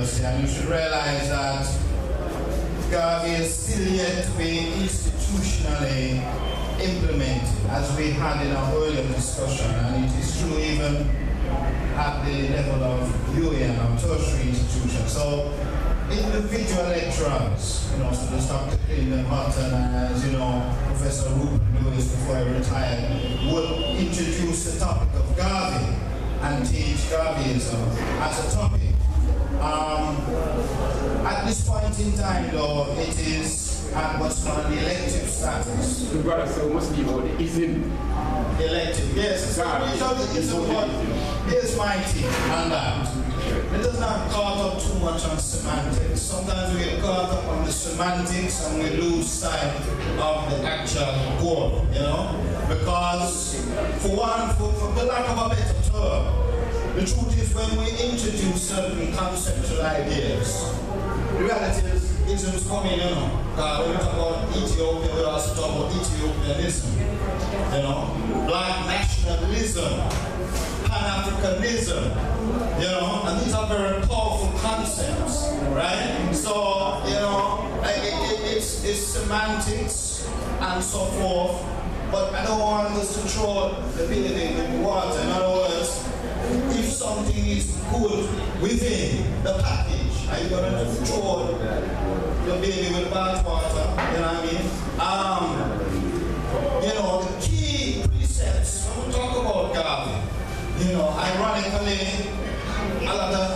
University, and you should realize that Garvey is still yet to be institutionally implemented, as we had in our earlier discussion, and it is true even at the level of UAN, or tertiary institutions. So individual lecturers, so there's Dr. Cleveland Hutton, as Professor Rupert Lewis before he retired, would introduce the topic of Garvey and teach Garveyism as a topic. At this point in time, though, it is at what's called the elective status. The brother so must be about the ism. Elective, yes. Here's my take on that. It does not caught up too much on semantics. Sometimes we get caught up on the semantics and we lose sight of the actual goal, because for the lack of a better term, the truth is when we introduce certain conceptual ideas, the reality is isms come in, when we talk about Ethiopia, we also talk about Ethiopianism, black nationalism, Pan-Africanism, and these are very powerful concepts, right? So, it's semantics and so forth, but I don't want us to throw the baby in the water. In other words, if something is good within the package, are you going to throw the baby with bathwater? You know what I mean? The key precepts, when we talk about Garvey, ironically, a lot of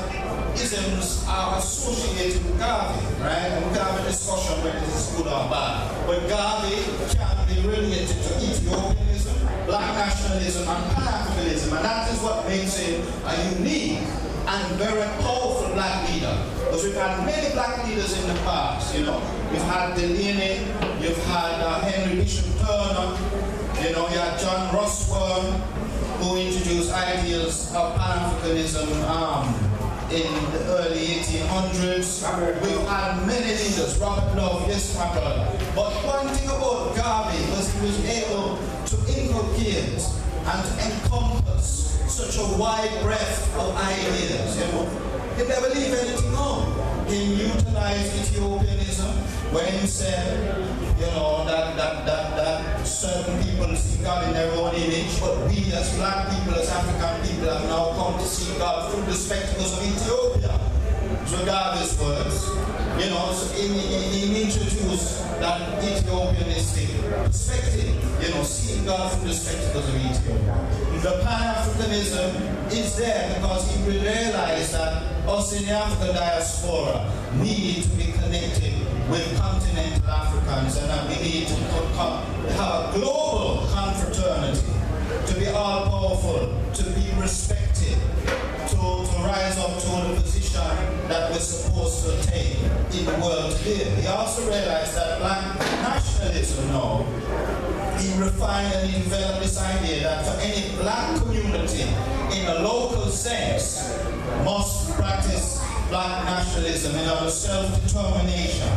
isms are associated with Garvey, right? And we can have a discussion whether this is good or bad. But Garvey can be related to Ethiopianism, black nationalism, and Pan-Africanism, and that is what makes him a unique and very powerful black leader. Because we've had many black leaders in the past, We've had Delaney, you've had Henry Bishop Turner, you had John Rushworth, who introduced ideas of Pan-Africanism in the early 1800s. We've had many leaders, Robert Love, yes, my brother. But one thing about Garvey was he was able to inculcate and to encompass such a wide breadth of ideas, He never leave anything out. He utilized Ethiopianism when he said, that certain people see God in their own image, but we as black people, as African people, have now come to see God through the spectacles of Ethiopia. So Garvey's words, so he introduced that Ethiopianistic perspective, seeing God through the spectacles of Ethiopia. The Pan-Africanism is there because he realized that us in the African diaspora need to be connected with continental Africans, and that we need to have a global confraternity, to be all-powerful, to be respected, to rise up to the position that we're supposed to attain in the world today. He also realized that black nationalism he refined and he developed this idea that for any black community in a local sense must practice black nationalism in order self-determination.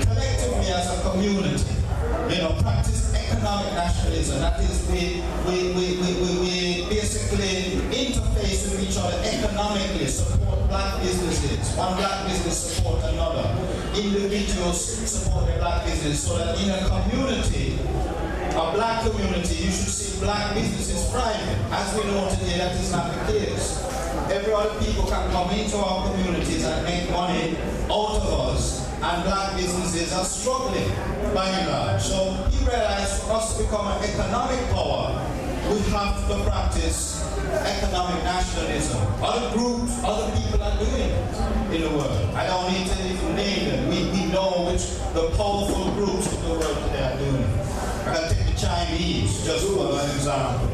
Collectively as a community, practice economic nationalism. That is, we basically interface with each other economically, support black businesses. One black business support another. Individuals support their black business, so that in a community, a black community, you should see black businesses thriving. As we know today, that is not the case. Every other people can come into our communities and make money out of us, and black businesses are struggling by and large. So he realized for us to become an economic power, we have to practice economic nationalism. Other groups, other people are doing it in the world. I don't need to even name them. We know which the powerful groups in the world today are doing it. I can take the Chinese, just for an example,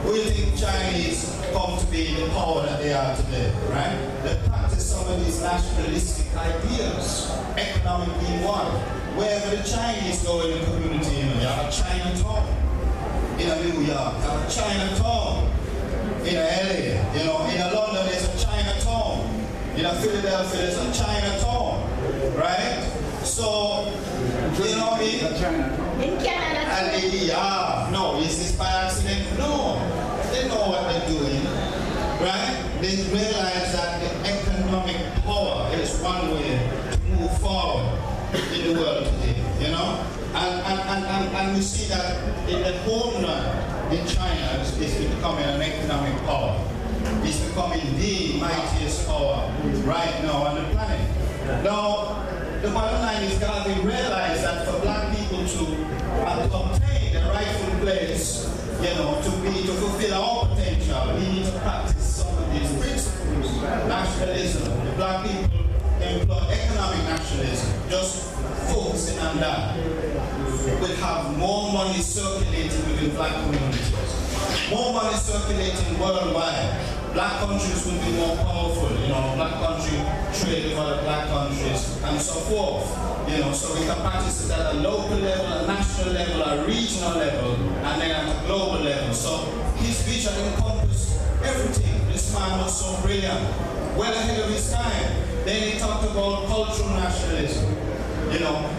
Who do you think Chinese come to be the power that they are today, right? They practice some of these nationalistic ideas, economic being one. Wherever the Chinese go in the community, you have a Chinatown. In New York, you have a Chinatown. In LA, in London, there's a Chinatown. In Philadelphia, there's a Chinatown, right? So, in Canada. And no, is this by accident? No. They know what they're doing, right? They realize that the economic power we see that in the homeland in China is becoming an economic power. It's becoming the mightiest power right now on the planet. Now, the bottom line is Garvey realized that for black people to obtain the rightful place, to fulfill our potential, we need to practice some of these principles. Nationalism. The black people employ economic nationalism. Just focusing on that. We'll have more money circulating within black communities. More money circulating worldwide. Black countries will be more powerful, black country trade with other black countries and so forth. So we can practice it at a local level, a national level, a regional level, and then at a global level. So his vision encompassed everything. This man was so brilliant, well ahead of his time. Then he talked about cultural nationalism,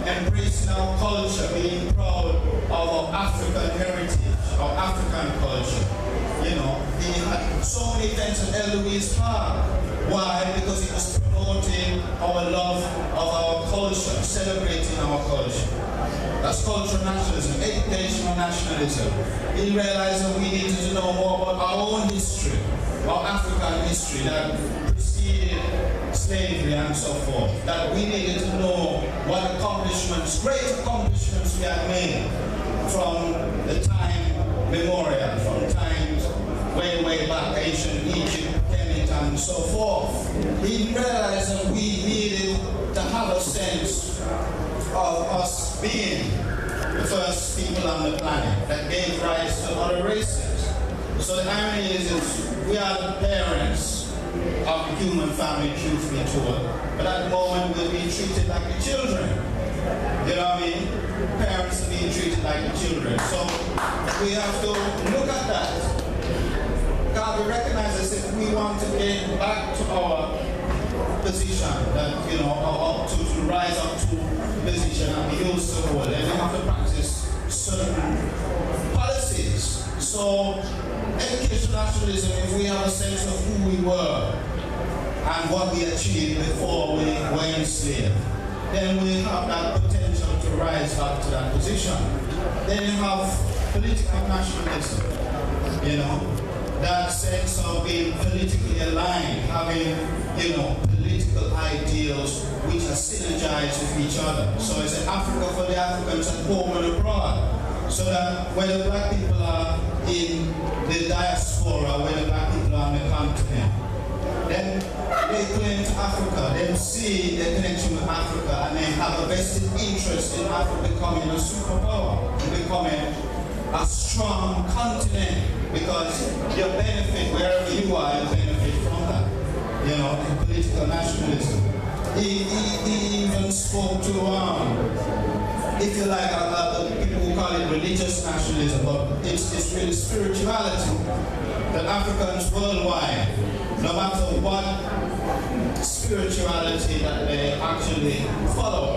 embracing our culture, being proud of our African heritage, our African culture. He had so many events at Louis Park. Why? Because he was promoting our love of our culture, celebrating our culture. That's cultural nationalism, educational nationalism. He realized that we needed to know more about our own history, our African history that preceded slavery and so forth. That we needed to know what accomplishments, great accomplishments we had made from the time memorial, from times way back, ancient Egypt, Kemet, and so forth. He realized that we needed to have a sense of us being the first people on the planet that gave rise to other races. So the irony is we are the parents of the human family, truthfully told, but at the moment we're being treated like the children. You know what I mean? Parents are being treated like the children. So we have to look at that. Garvey recognizes if we want to get back to our position, that to rise up to position and be used to hold, then we have to practice certain policies. So educational nationalism, if we have a sense of who we were and what we achieved before we were enslaved, then we have that potential to rise up to that position. Then you have political nationalism, that sense of being politically aligned, having, political ideals which are synergized with each other. So it's Africa for the Africans at home and abroad. So that when the black people are in the diaspora, when the black people are on the continent, then they claim to Africa, they see their connection with Africa, and they have a vested interest in Africa becoming a superpower, becoming a strong continent, because you benefit wherever you are, you benefit from that. Political nationalism. He even spoke to, if you like, people who call it religious nationalism, but it's really spirituality. That Africans worldwide, no matter what spirituality that they actually follow,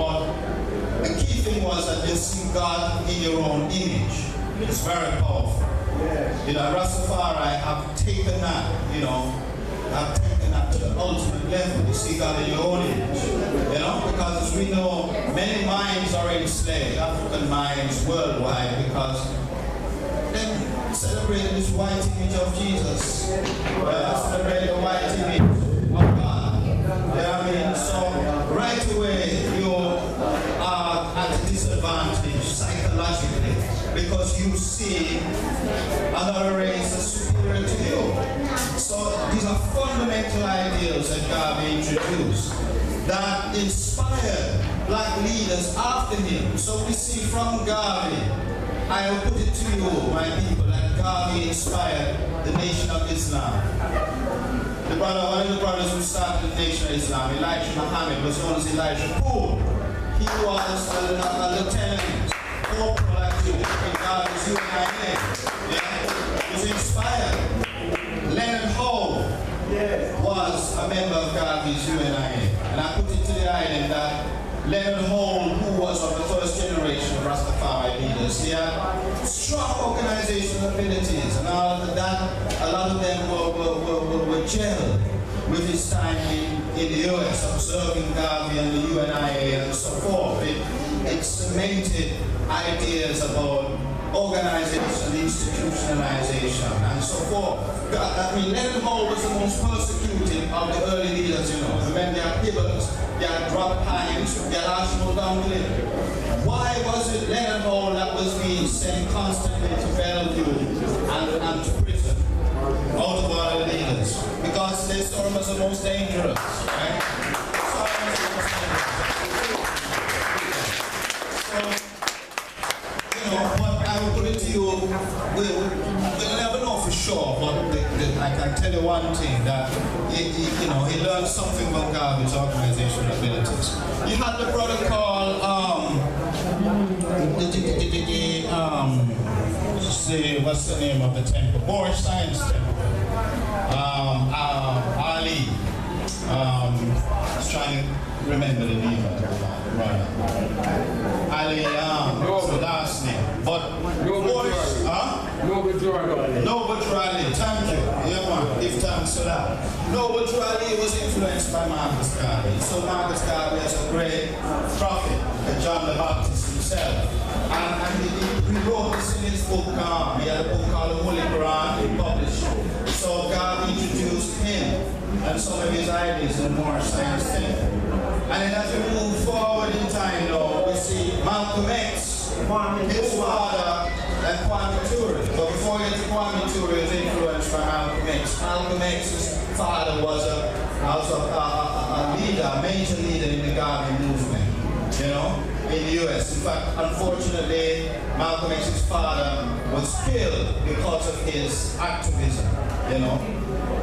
but the key thing was that they see God in your own image. It's very powerful. Rastafari have taken that, have taken that to the ultimate level. You see God in your own image. Because as we know, many minds are enslaved, African minds worldwide, because they celebrated this white image of Jesus. Celebrated the white image of God. So right away you are at a disadvantage psychologically, because you see another race as superior to you. So these are fundamental ideals that Garvey introduced that inspired black leaders after him. So we see from Garvey, I will put it to you, my people, that Garvey inspired the Nation of Islam. One of the brothers who started the Nation of Islam, Elijah Muhammad, was known as Elijah Poole. He was a lieutenant, corporal actually, in Garvey's UNIA. He was inspired. Leonard Howe was a member of Garvey's UNIA. And I put it to the island that Leonard Howe, who was of the first generation of Rastafari leaders, he had strong organizational abilities, and all of that, a lot of them were gelled with his time in the US, observing Garvey and the UNIA and so forth. It cemented ideas about organization, institutionalization, and so forth. I mean, Leonard Hall was the most persecuted of the early leaders, you know. Remember, there are Gibbons, there are Robert Hines, there are Archibald Dunkley. Why was it Leonard Hall that was being sent constantly to Bellevue and to prison? Out of all the leaders. Because they saw him as the most dangerous, right? But I will put it to you, we'll never know for sure, but I can tell you one thing, that he learned something about Garvey's organizational abilities. You had the brother called, what's the name of the temple? Moorish Science Temple. Ali. I was trying to remember the name of the brother. Ali, what's the last name? But Moorish, Noble Ali, thank you. Yeah, man, give thanks to that. Noble Ali was influenced by Marcus Garvey. So Marcus Garvey is a great prophet, John the Baptist himself. And he wrote this in his book. He had a book called The Holy Quran, he published. So Garvey introduced him and some of his ideas in more science temple. And then as we move forward in time now, we see Malcolm X, his father, and Kwame Ture. But before he was Kwame Ture, he was influenced by Malcolm X. Malcolm X's father was a leader, a major leader in the Garvey movement, you know, in the US. In fact, unfortunately, Malcolm X's father was killed because of his activism, you know.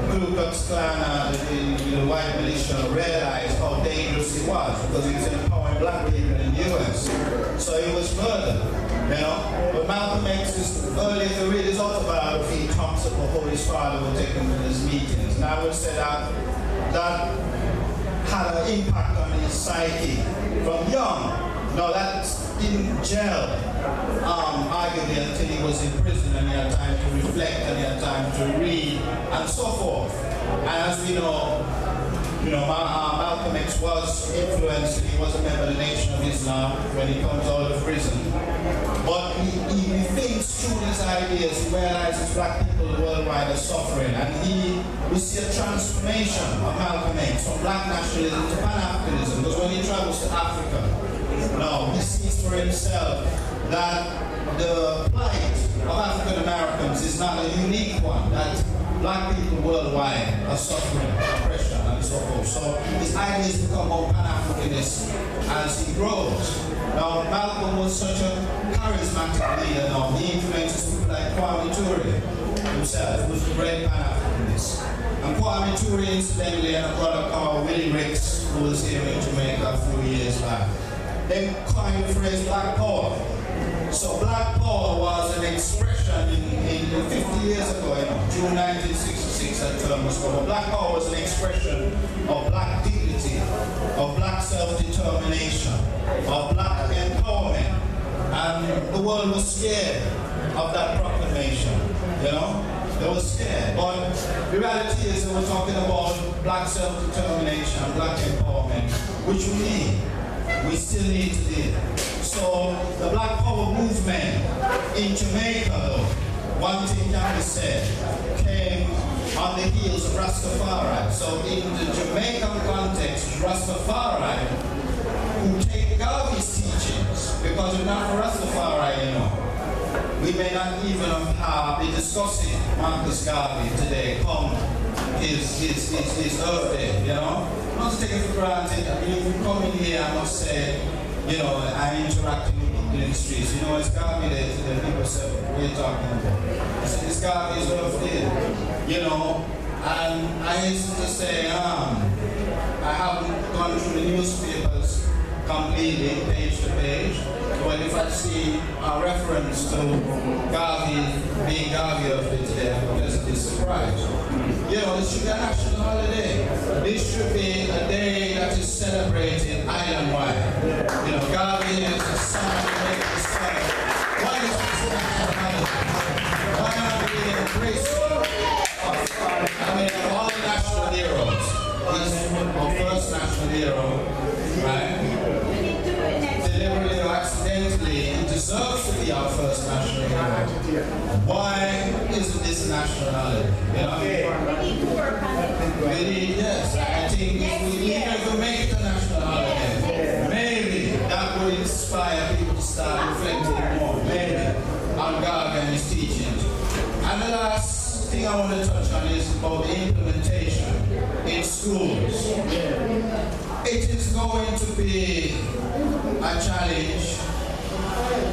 Ku Klux Klan, the white militia realized how dangerous he was because he was empowering black people in the US. So he was murdered, you know. But Malcolm X's early to read his autobiography, he talks about how his father would take him to his meetings. And I would say that had an impact on his psyche from young. Now that didn't gel, arguably until he was in prison and he had time to reflect and he had time to read and so forth. And as we know, Malcolm X was influenced. He was a member of the Nation of Islam when he comes out of prison. But he thinks through his ideas, he realizes black people worldwide are suffering, and we see a transformation of Malcolm X from black nationalism to Pan-Africanism, because when he travels to Africa, now, he sees for himself that the plight of African Americans is not a unique one, that black people worldwide are suffering oppression and so forth. So his ideas become more Pan-Africanist as he grows. Now, Malcolm was such a charismatic leader now. He influences people like Kwame Ture himself, who was a great Pan-Africanist. And Kwame Ture, incidentally, and a brother called Willie Ricks, who was here in Jamaica a few years back, they coined the phrase Black Power. So Black Power was an expression in 50 years ago, June 1966, that term was called. Black Power was an expression of black dignity, of black self-determination, of black empowerment. And the world was scared of that proclamation, you know? They were scared. But the reality is that we're talking about black self-determination, black empowerment, which we need. We still need to do. So the Black Power movement in Jamaica, though, one thing can be said, came on the heels of Rastafari. So in the Jamaican context, Rastafari, who take Garvey's teachings, because if not for Rastafari, you know, we may not even be discussing Marcus Garvey today, come his Earth Day, you know. Not take it for granted. I mean, if you come in here, I must say, you know, I interact with people in the streets. You know, it's Garvey Day today. People say, what are you talking about? I said, it's Garvey's Earth Day, you know. And I used to say, I haven't gone through the newspapers completely, page to page. But if I see a reference to Garvey being Garvey of it today, I'm pleasantly surprised. You know, this should be a national holiday. This should be a day that is celebrated island-wide. You know, Garvey is a son of the sun. Why is this a national holiday? Why not we embrace all the national heroes? He's our first national hero, right? Deliberately or accidentally, he deserves be our first national holiday. Why isn't this national holiday? You know? We need to work on it. Yes, I think we need to make it a national holiday. Maybe that would inspire people to start reflecting more, maybe, on Garvey and his teachings. And the last thing I want to touch on is about the implementation in schools. It is going to be a challenge,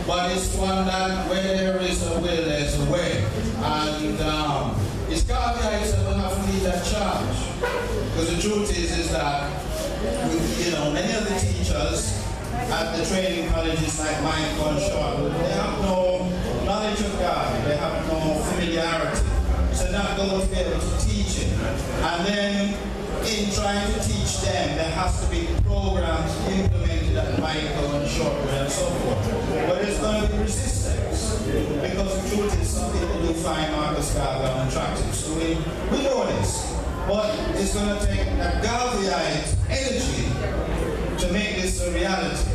but it's one that where there is a will, there's a way. And it's Garvey that will have to lead that charge. Because the truth is that, many of the teachers at the training colleges like mine gone short, they have no knowledge of Garvey, they have no familiarity. So they're not going to be able to teach it. And then in trying to teach them, there has to be programs implemented at Michael and Shortwood and so forth. But there's going to be resistance. Because the truth is, some people do find Marcus Garvey unattractive. So we know this. But it's going to take a Garveyite energy to make this a reality.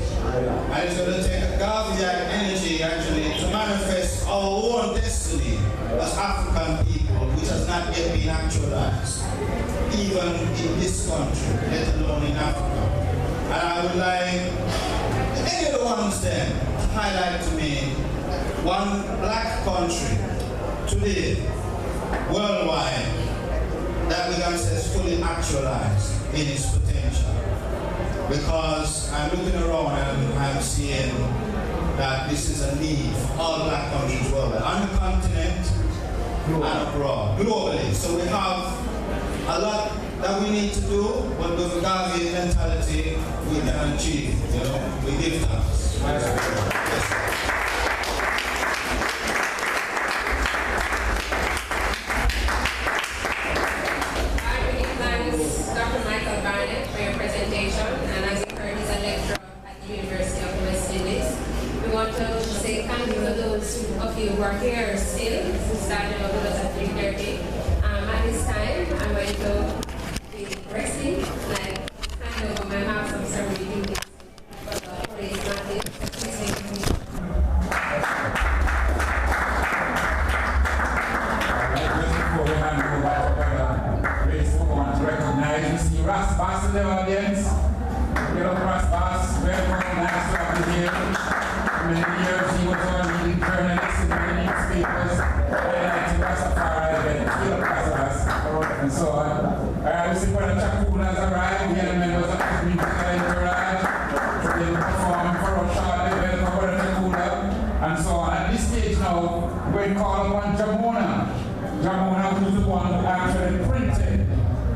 And it's going to take a Garveyite energy, actually, to manifest our own destiny as African people, which has not yet been actualized, even in this country, let alone in Africa. And I would like any of the ones then to highlight to me one black country today, worldwide, that we can say is fully actualized in its potential. Because I'm looking around and I'm seeing that this is a need for all black countries worldwide, on the continent and abroad, globally. So we have a lot that we need to do, but with a Garvey mentality, we can achieve. We give thanks. Yes. Dr. Michael Barnett for your presentation, and as you heard, he's a lecturer at the University of the West Indies. We want to say thank you to those of you who are here still, who started out with us at 3:30. At this time, I'm going to be resting, like hand over my house and ceremony duties for the police matter. Please take me. Ras Bass in the audience. Ras Bass, welcome, nice to have you here. For many years he was on leading journalists in many newspapers, highlighting Rastafari and Field Casas, and so on. We see Brother Chakuna has arrived, we have members of the musical entourage, they will perform for us shortly, welcome Brother Chakuna, and so on. At this stage now, we're going to call upon Jamona. Jamona, who's the one who actually printed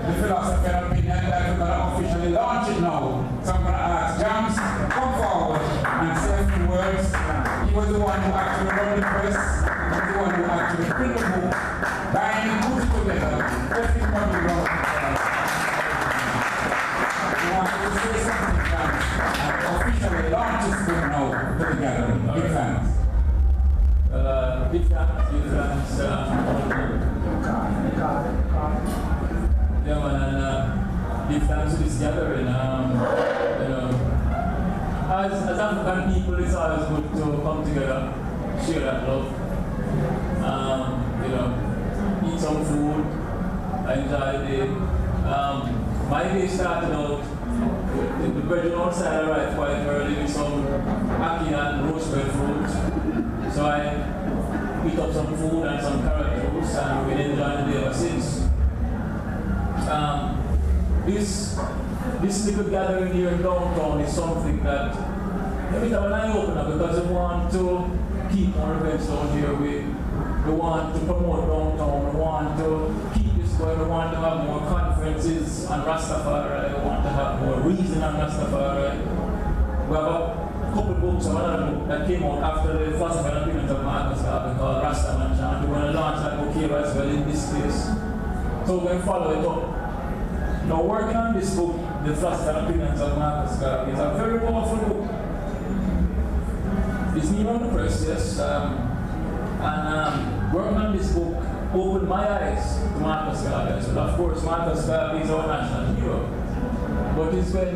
the philosophy and opinion that we're going to officially launch it now. So I'm going to ask James, come forward and say a few words. He was the one who actually wrote the press. He was the one who actually printed the book, buying the books together. Everything from the wrong. We want you to say something, James, and officially launch this book now to the gathering. Big thanks. Big thanks. Yeah, man, and give thanks to this gathering. As African people, it's always good to come together, share that love. Eat some food, enjoy the day. My day started out the bread outside arrived quite early with some ackee and roasted fruit. So I picked up some food and some carrot juice, and we've been enjoying the day ever since. This little gathering here in downtown is something that every time I open up, because we want to keep more events down here, we want to promote downtown, we want to keep this going, we want to have more conferences on Rastafari, we want to have more reason on Rastafari. We have a couple books, another book that came out after the first appearance of Marcus Garvey called Rastaman Chant. We're going to launch that book here as well in this place. So we're going to follow it up. Now, working on this book, The First Appearance of Marcus Garvey, is a very powerful book. It's new on the press, yes. Working on this book opened my eyes to Marcus Garvey. So, of course, Marcus Garvey is our national hero. But it's when